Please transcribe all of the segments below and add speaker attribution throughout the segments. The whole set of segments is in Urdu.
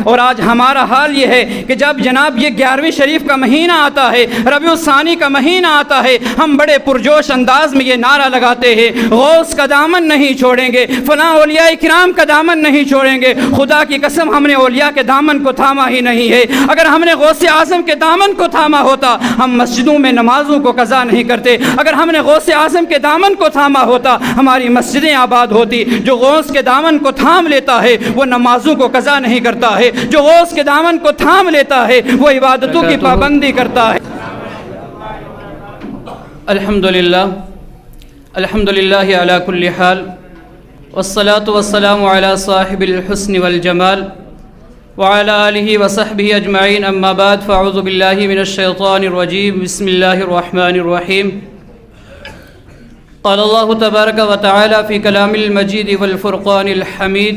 Speaker 1: اور آج ہمارا حال یہ ہے کہ جب جناب یہ 11ویں شریف کا مہینہ آتا ہے، ربیع الثانی کا مہینہ آتا ہے، ہم بڑے پرجوش انداز میں یہ نعرہ لگاتے ہیں، غوث کا دامن نہیں چھوڑیں گے، فلاں اولیاء کرام کا دامن نہیں چھوڑیں گے۔ خدا کی قسم ہم نے اولیاء کے دامن کو تھاما ہی نہیں ہے۔ اگر ہم نے غوث اعظم کے دامن کو تھاما ہوتا ہم مسجدوں میں نمازوں کو قضا نہیں کرتے۔ اگر ہم نے غوث اعظم کے دامن کو تھاما ہوتا ہماری مسجدیں آباد ہوتی۔ جو غوث کے دامن کو تھام لیتا ہے وہ نمازوں کو قضا نہیں کرتا ہے، جو غوث کے دامن کو تھام لیتا ہے وہ عبادتوں کی پابندی کرتا ہے۔ الحمدللہ الحمدللہ علی کل حال، والصلاة والسلام علی صاحب الحسن والجمال وعلى آلہ وصحبہ اجمعین، اما بعد فاعوذ باللہ من الشیطان الرجیم، بسم اللہ الرحمن الرحیم۔ قال اللہ تبارک وتعالی فی کلام المجید والفرقان الحمید،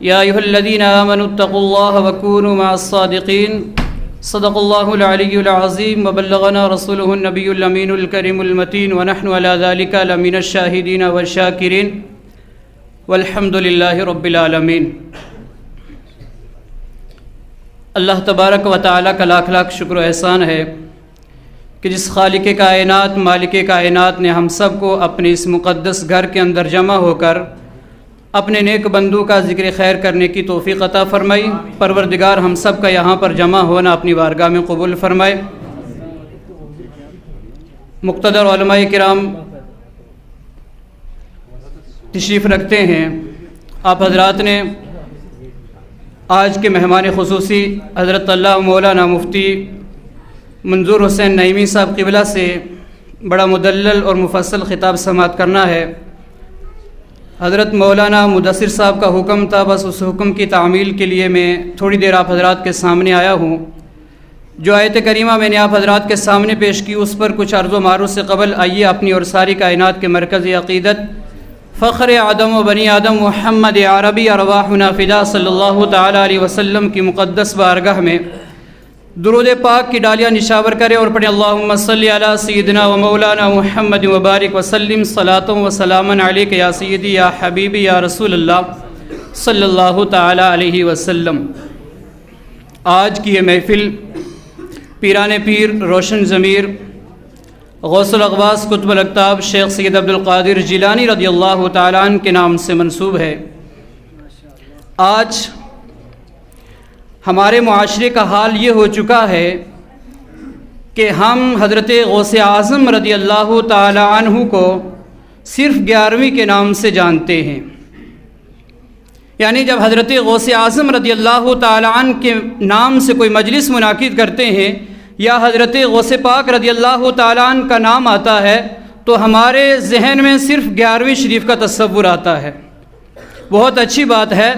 Speaker 1: یا ایھا الذین آمنوا اتقوا اللہ وکونوا مع الصادقین، صدق اللہ العلی العظیم وبلغنا رسولہ النبی الامین الکریم المتین، ونحن علی ذلک لمن الشاہدین والشاکرین، والحمد للہ رب العالمین۔ اللہ تبارک و تعالیٰ کا لاکھ لاکھ شکر و احسان ہے کہ جس خالق کائنات مالک کائنات نے ہم سب کو اپنے اس مقدس گھر کے اندر جمع ہو کر اپنے نیک بندوں کا ذکر خیر کرنے کی توفیق عطا فرمائی۔ پروردگار ہم سب کا یہاں پر جمع ہونا اپنی بارگاہ میں قبول فرمائے۔ مقتدر علماء کرام تشریف رکھتے ہیں، آپ حضرات نے آج کے مہمان خصوصی حضرت اللہ مولانا مفتی منظور حسین نعیمی صاحب قبلہ سے بڑا مدلل اور مفصل خطاب سماعت کرنا ہے۔ حضرت مولانا مدثر صاحب کا حکم تھا، بس اس حکم کی تعمیل کے لیے میں تھوڑی دیر آپ حضرات کے سامنے آیا ہوں۔ جو آیت کریمہ میں نے آپ حضرات کے سامنے پیش کی اس پر کچھ عرض و معروض سے قبل آئیے اپنی اور ساری کائنات کے مرکزی عقیدت فخر آدم و بنی آدم محمد عربی ارواحنا فدا صلی اللہ تعالی علیہ وسلم کی مقدس بارگاہ میں درود پاک کی ڈالیاں نشاور کرے اور پڑھے اللہم صلی علی سیدنا و مولانا محمد وبارک وسلم صلاۃ و سلاما علیک یا سیدی یا حبیبی یا رسول اللہ صلی اللہ تعالی علیہ وسلم۔ آج کی یہ محفل پیران پیر روشن ضمیر غوث الاغواث قطب الاقطاب شیخ سید عبد القادر جیلانی رضی اللہ تعالیٰ عنہ کے نام سے منسوب ہے۔ آج ہمارے معاشرے کا حال یہ ہو چکا ہے کہ ہم حضرت غوث اعظم رضی اللہ تعالیٰ عنہ کو صرف 11ویں کے نام سے جانتے ہیں، یعنی جب حضرت غوث اعظم رضی اللہ تعالیٰ عنہ کے نام سے کوئی مجلس منعقد کرتے ہیں یا حضرت غوث پاک رضی اللہ تعالیٰ عنہ کا نام آتا ہے تو ہمارے ذہن میں صرف 11ویں شریف کا تصور آتا ہے۔ بہت اچھی بات ہے،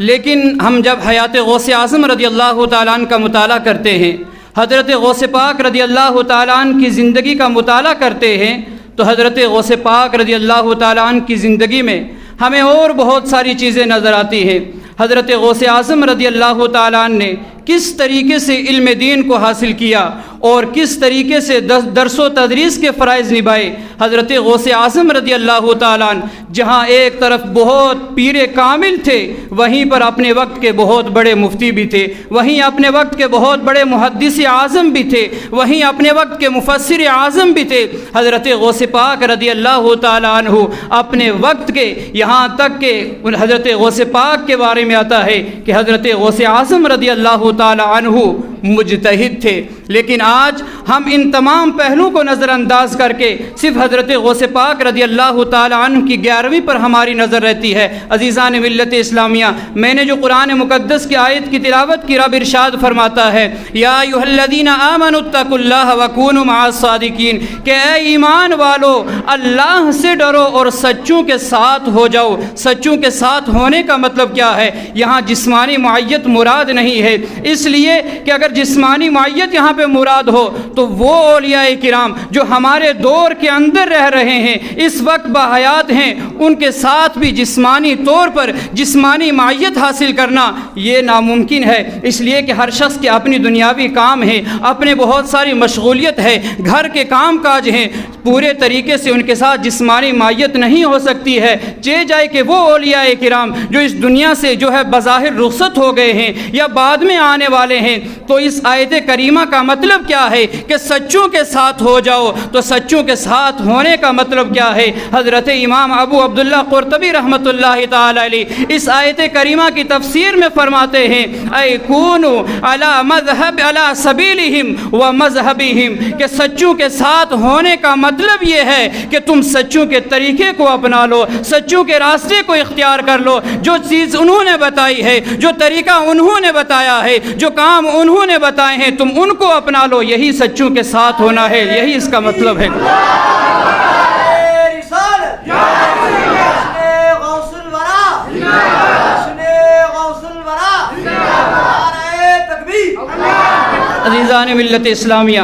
Speaker 1: لیکن ہم جب حیات غوث اعظم رضی اللہ تعالیٰ عنہ کا مطالعہ کرتے ہیں، حضرت غوث پاک رضی اللہ تعالیٰ عنہ کی زندگی کا مطالعہ کرتے ہیں تو حضرت غوث پاک رضی اللہ تعالیٰ عنہ کی زندگی میں ہمیں اور بہت ساری چیزیں نظر آتی ہیں۔ حضرت غوث اعظم رضی اللہ تعالیٰ عنہ نے کس طریقے سے علم دین کو حاصل کیا اور کس طریقے سے درس و تدریس کے فرائض نبھائے۔ حضرت غوث اعظم رضی اللہ تعالیٰ عنہ جہاں ایک طرف بہت پیر کامل تھے وہیں پر اپنے وقت کے بہت بڑے مفتی بھی تھے، وہیں اپنے وقت کے بہت بڑے محدث اعظم بھی تھے، وہیں اپنے وقت کے مفسر اعظم بھی تھے۔ حضرت غوث پاک رضی اللہ تعالیٰ عنہ اپنے وقت کے یہاں تک کہ حضرت غوث پاک کے بارے میں آتا ہے کہ حضرت غوث اعظم رضی اللہ تعالی عنہ مجتہد تھے، لیکن آج ہم ان تمام پہلوؤں کو نظر انداز کر کے صرف حضرت غوث پاک رضی اللہ تعالی عنہ کی 11ویں پر ہماری نظر رہتی ہے۔ عزیزان ملت اسلامیہ، میں نے جو قرآن مقدس کی آیت کی تلاوت کی، رب ارشاد فرماتا ہے یا ایھا الذین آمنوا اتقوا اللہ وکونوا مع الصادقین، کہ اے ایمان والو اللہ سے ڈرو اور سچوں کے ساتھ ہو جاؤ۔ سچوں کے ساتھ ہونے کا مطلب کیا ہے؟ یہاں جسمانی معیت مراد نہیں ہے، اس لیے کہ اگر جسمانی معیت یہاں پہ مراد ہو تو وہ اولیاء کرام جو ہمارے دور کے اندر رہ رہے ہیں، اس وقت باحیات ہیں، ان کے ساتھ بھی جسمانی طور پر جسمانی معیت حاصل کرنا یہ ناممکن ہے، اس لیے کہ ہر شخص کے اپنی دنیاوی کام ہیں، اپنے بہت ساری مشغولیت ہے، گھر کے کام کاج ہیں، پورے طریقے سے ان کے ساتھ جسمانی مائیت نہیں ہو سکتی ہے، چہ جائے کہ وہ اولیاء کرام جو اس دنیا سے جو ہے بظاہر رخصت ہو گئے ہیں یا بعد میں آنے والے ہیں، تو اس آیت کریمہ کا مطلب کیا ہے کہ سچوں کے ساتھ ہو جاؤ۔ تو سچوں کے ساتھ ہونے کا مطلب کیا ہے؟ حضرت امام ابو عبداللہ قرطبی رحمۃ اللہ تعالی علیہ اس آیت کریمہ کی تفسیر میں فرماتے ہیں اے کونوا علی مذہب علی سبیلہم و مذہبہم، کہ سچوں کے ساتھ ہونے کا مطلب یہ ہے کہ تم سچوں کے طریقے کو اپنا لو، سچوں کے راستے کو اختیار کر لو، جو چیز انہوں نے بتائی ہے، جو طریقہ انہوں نے بتایا ہے، جو کام انہوں نے بتائے ہیں، تم ان کو اپنا لو۔ یہی سچوں کے ساتھ ہونا ہے، یہی اس کا مطلب ہے۔ عزیزان ملت اسلامیہ،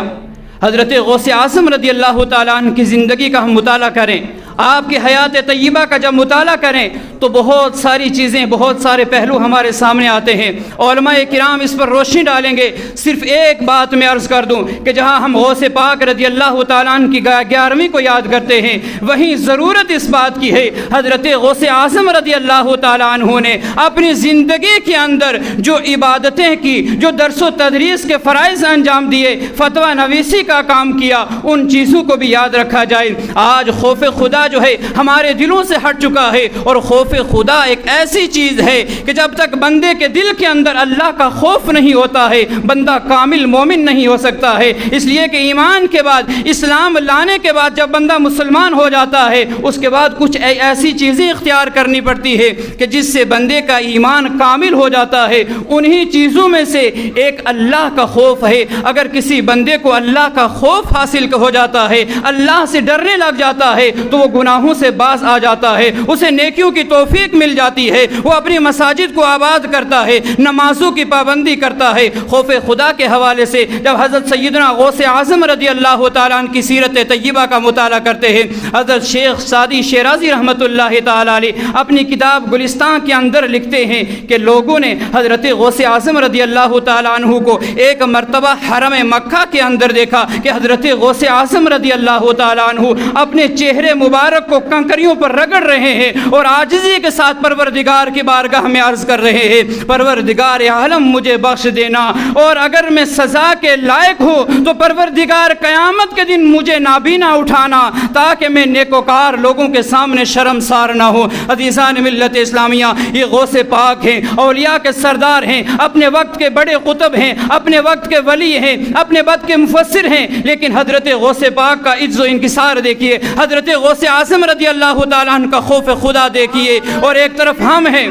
Speaker 1: حضرت غوث اعظم رضی اللہ تعالیٰ عنہ کی زندگی کا ہم مطالعہ کریں، آپ کی حیات طیبہ کا جب مطالعہ کریں تو بہت ساری چیزیں، بہت سارے پہلو ہمارے سامنے آتے ہیں۔ علماء کرام اس پر روشنی ڈالیں گے۔ صرف ایک بات میں عرض کر دوں کہ جہاں ہم غوث پاک رضی اللہ تعالیٰ عنہ کی 11ویں کو یاد کرتے ہیں، وہیں ضرورت اس بات کی ہے حضرت غوث اعظم رضی اللہ تعالیٰ عنہ نے اپنی زندگی کے اندر جو عبادتیں کی، جو درس و تدریس کے فرائض انجام دیے، فتویٰ نویسی کا کام کیا، ان چیزوں کو بھی یاد رکھا جائے۔ آج خوف خدا جو ہے ہمارے دلوں سے ہٹ چکا ہے، اور خوف خدا ایک ایسی چیز ہے کہ جب تک بندے کے دل کے اندر اللہ کا خوف نہیں ہوتا ہے، بندہ کامل مومن نہیں ہو سکتا ہے۔ اس لیے کہ ایمان کے بعد، اسلام لانے کے بعد جب بندہ مسلمان ہو جاتا ہے، اس کے بعد کچھ ایسی چیزیں اختیار کرنی پڑتی ہے کہ جس سے بندے کا ایمان کامل ہو جاتا ہے۔ انہی چیزوں میں سے ایک اللہ کا خوف ہے۔ اگر کسی بندے کو اللہ کا خوف حاصل ہو جاتا ہے، اللہ سے ڈرنے لگ جاتا ہے، تو وہ گناہوں سے باز آ جاتا ہے، اسے نیکیوں کی توفیق مل جاتی ہے، وہ اپنی مساجد کو آباد کرتا ہے، نمازوں کی پابندی کرتا ہے۔ خوف خدا کے حوالے سے جب حضرت سیدنا غوث اعظم رضی اللہ تعالیٰ عنہ کی سیرت طیبہ کا مطالعہ کرتے ہیں، حضرت شیخ سعدی شیرازی رحمۃ اللہ تعالیٰ علیہ اپنی کتاب گلستان کے اندر لکھتے ہیں کہ لوگوں نے حضرت غوث اعظم رضی اللہ تعالیٰ عنہ کو ایک مرتبہ حرم مکہ کے اندر دیکھا کہ حضرت غوث اعظم رضی اللہ تعالیٰ عنہ اپنے چہرے مبارک کو کنکریوں پر رگڑ رہے ہیں اور عاجزی کے ساتھ پروردگار کی بارگاہ میں عرض کر رہے ہیں، پروردگار عالم مجھے بخش دینا، اور اگر میں سزا کے لائق ہوں تو پروردگار قیامت کے دن مجھے نابینا اٹھانا، تاکہ میں نیکوکار لوگوں کے سامنے شرمسار نہ ہوں۔ عزیزان ملت اسلامیہ، یہ غوث پاک ہیں، اولیاء کے سردار ہیں، اپنے وقت کے بڑے قطب ہیں، اپنے وقت کے ولی ہیں، اپنے وقت کے مفسر ہیں، لیکن حضرت غوث پاک کا عز و انکسار دیکھیے، حضرت غوث اعظم رضی اللہ تعالیٰ عنہ کا خوف خدا دیکھیے، اور ایک طرف ہم ہیں۔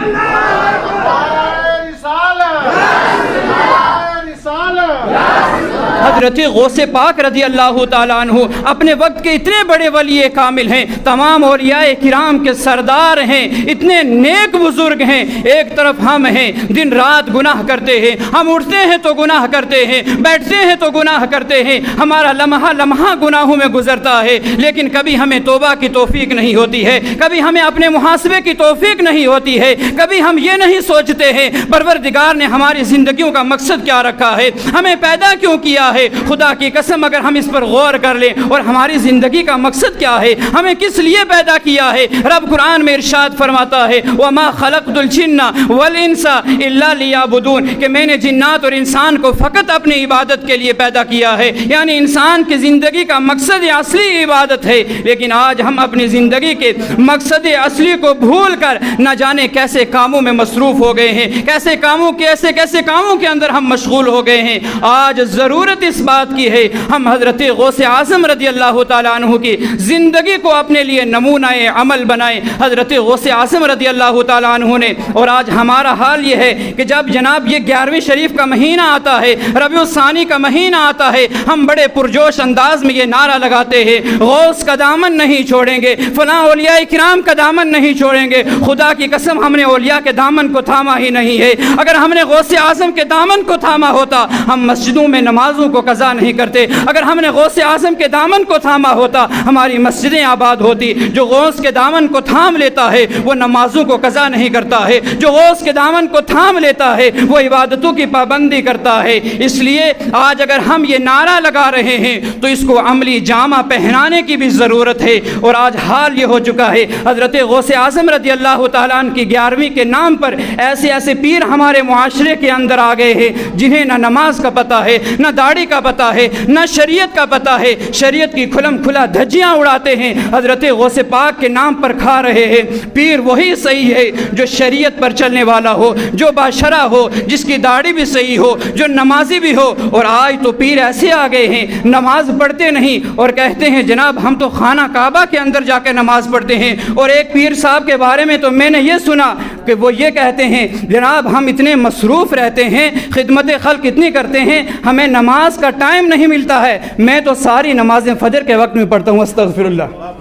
Speaker 1: حضرت غوث پاک رضی اللہ تعالیٰ عنہ اپنے وقت کے اتنے بڑے ولی کامل ہیں، تمام اولیاء کرام کے سردار ہیں، اتنے نیک بزرگ ہیں، ایک طرف ہم ہیں دن رات گناہ کرتے ہیں، ہم اٹھتے ہیں تو گناہ کرتے ہیں، بیٹھتے ہیں تو گناہ کرتے ہیں، ہمارا لمحہ لمحہ گناہوں میں گزرتا ہے، لیکن کبھی ہمیں توبہ کی توفیق نہیں ہوتی ہے، کبھی ہمیں اپنے محاسبے کی توفیق نہیں ہوتی ہے، کبھی ہم یہ نہیں سوچتے ہیں پروردگار نے ہماری زندگیوں کا مقصد کیا رکھا ہے، ہمیں پیدا کیوں کیا ہے۔ خدا کی قسم اگر ہم اس پر غور کر لیں اور ہماری زندگی کا مقصد کیا ہے، ہمیں کس لیے پیدا کیا ہے۔ رب قرآن میں ارشاد فرماتا ہے وَمَا خَلَقْتُ الْجِنَّ وَالْإِنسَ إِلَّا لِيَعْبُدُونَ، کہ میں نے جنات اور انسان کو فقط اپنی عبادت کے لیے پیدا کیا ہے، یعنی انسان کی زندگی کا مقصد اصلی عبادت ہے۔ لیکن آج ہم اپنی زندگی کے مقصد اصلی کو بھول کر نہ جانے کیسے کاموں میں مصروف ہو گئے ہیں، کیسے کاموں کے اندر ہم مشغول ہو گئے ہیں۔ آج ضرورت اس بات کی ہے ہم حضرت غوث اعظم رضی اللہ تعالیٰ عنہ کی زندگی کو اپنے لیے نمونہ عمل بنائیں، حضرت غوث اعظم رضی اللہ تعالیٰ عنہ نے۔ اور آج ہمارا حال یہ ہے کہ جب جناب یہ 11ویں شریف کا مہینہ آتا ہے، ربیع الثانی کا مہینہ آتا ہے، ہم بڑے پرجوش انداز میں یہ نعرہ لگاتے ہیں غوث کا دامن نہیں چھوڑیں گے، فلاں اولیاء کرام کا دامن نہیں چھوڑیں گے۔ خدا کی قسم ہم نے اولیاء کے دامن کو تھاما ہی نہیں ہے۔ اگر ہم نے غوث اعظم کے دامن کو تھاما ہوتا، ہم مسجدوں میں نمازوں نمازوں کو قضا نہیں کرتے۔ اگر ہم نے غوث اعظم کے دامن کو تھاما ہوتا ہماری مسجدیں آباد ہوتی۔ جو غوث کے دامن کو تھام لیتا ہے وہ نمازوں کو قضا نہیں کرتا ہے، جو غوث کے دامن کو تھام لیتا ہے وہ عبادتوں کی پابندی کرتا ہے۔ اس لیے آج اگر ہم یہ نعرہ لگا رہے ہیں تو اس کو عملی جامہ پہنانے کی بھی ضرورت ہے۔ اور آج حال یہ ہو چکا ہے، حضرت غوث اعظم رضی اللہ تعالیٰ عنہ کی 11ویں کے نام پر ایسے ایسے پیر ہمارے معاشرے کے اندر آ گئے ہیں جنہیں نہ نماز کا پتہ ہے، نہ داڑھی کا پتہ ہے، نہ شریعت کا پتہ ہے، شریعت کی کھلم کھلا دھجیاں اڑاتے ہیں، حضرت غوث پاک کے نام پر کھا رہے ہیں۔ پیر وہی صحیح ہے جو شریعت پر چلنے والا ہو، جو باشرع ہو، جس کی داڑھی بھی صحیح ہو، جو نمازی بھی ہو۔ اور آج تو پیر ایسے آ گئے ہیں نماز پڑھتے نہیں اور کہتے ہیں جناب ہم تو خانہ کعبہ کے اندر جا کے نماز پڑھتے ہیں۔ اور ایک پیر صاحب کے بارے میں تو میں نے یہ سنا کہ وہ یہ کہتے ہیں جناب ہم اتنے مصروف رہتے ہیں، خدمت خلق اتنی کرتے ہیں، ہمیں نماز کا ٹائم نہیں ملتا ہے، میں تو ساری نمازیں فجر کے وقت میں پڑھتا ہوں، استغفر اللہ۔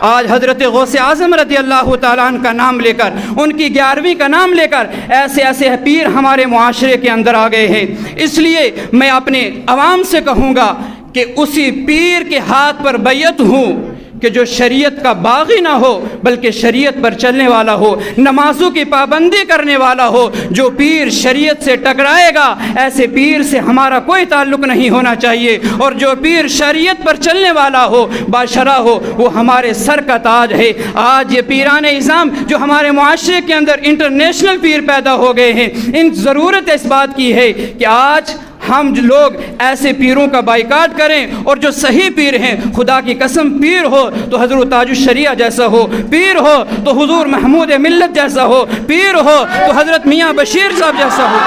Speaker 1: آج حضرت غوث اعظم رضی اللہ تعالیٰ عنہ کا نام لے کر، ان کی 11ویں کا نام لے کر ایسے ایسے پیر ہمارے معاشرے کے اندر آ گئے ہیں۔ اس لیے میں اپنے عوام سے کہوں گا کہ اسی پیر کے ہاتھ پر بیعت ہوں کہ جو شریعت کا باغی نہ ہو بلکہ شریعت پر چلنے والا ہو، نمازوں کی پابندی کرنے والا ہو۔ جو پیر شریعت سے ٹکرائے گا ایسے پیر سے ہمارا کوئی تعلق نہیں ہونا چاہیے، اور جو پیر شریعت پر چلنے والا ہو، باشرع ہو، وہ ہمارے سر کا تاج ہے۔ آج یہ پیران اعظام جو ہمارے معاشرے کے اندر انٹرنیشنل پیر پیدا ہو گئے ہیں، ان ضرورت اس بات کی ہے کہ آج ہم لوگ ایسے پیروں کا بائیکاٹ کریں، اور جو صحیح پیر ہیں، خدا کی قسم پیر ہو تو حضرت تاج الشریعہ جیسا ہو، پیر ہو تو حضور محمود ملت جیسا ہو، پیر ہو تو حضرت میاں بشیر صاحب جیسا ہو۔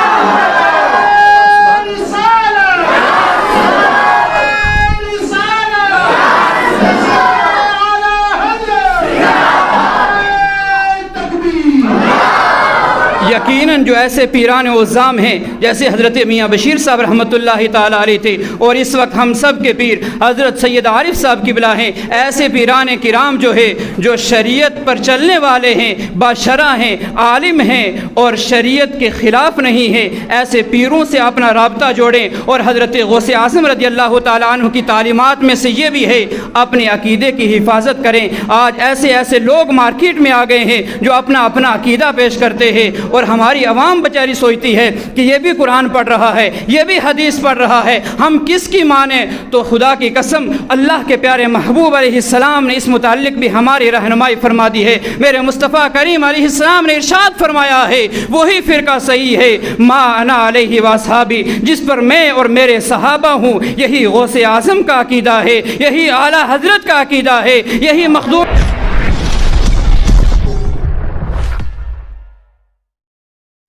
Speaker 1: یقیناً جو ایسے پیران عظام ہیں جیسے حضرت میاں بشیر صاحب رحمۃ اللہ تعالیٰ علیہ تھے، اور اس وقت ہم سب کے پیر حضرت سید عارف صاحب قبلہ ہیں، ایسے پیران کرام جو ہے جو شریعت پر چلنے والے ہیں، باشرع ہیں، عالم ہیں اور شریعت کے خلاف نہیں ہیں، ایسے پیروں سے اپنا رابطہ جوڑیں۔ اور حضرت غوث اعظم رضی اللہ تعالیٰ عنہ کی تعلیمات میں سے یہ بھی ہے اپنے عقیدے کی حفاظت کریں۔ آج ایسے ایسے لوگ مارکیٹ میں آ گئے ہیں جو اپنا عقیدہ پیش کرتے ہیں، اور ہماری عوام بیچاری سوچتی ہے کہ یہ بھی قرآن پڑھ رہا ہے، یہ بھی حدیث پڑھ رہا ہے، ہم کس کی مانیں؟ تو خدا کی قسم اللہ کے پیارے محبوب علیہ السلام نے اس متعلق بھی ہماری رہنمائی فرما دی ہے۔ میرے مصطفیٰ کریم علیہ السلام نے ارشاد فرمایا ہے وہی فرقہ صحیح ہے ما انا علیہ واصحابی، جس پر میں اور میرے صحابہ ہوں، یہی غوث اعظم کا عقیدہ ہے، یہی اعلیٰ حضرت کا عقیدہ ہے، یہی مخدوم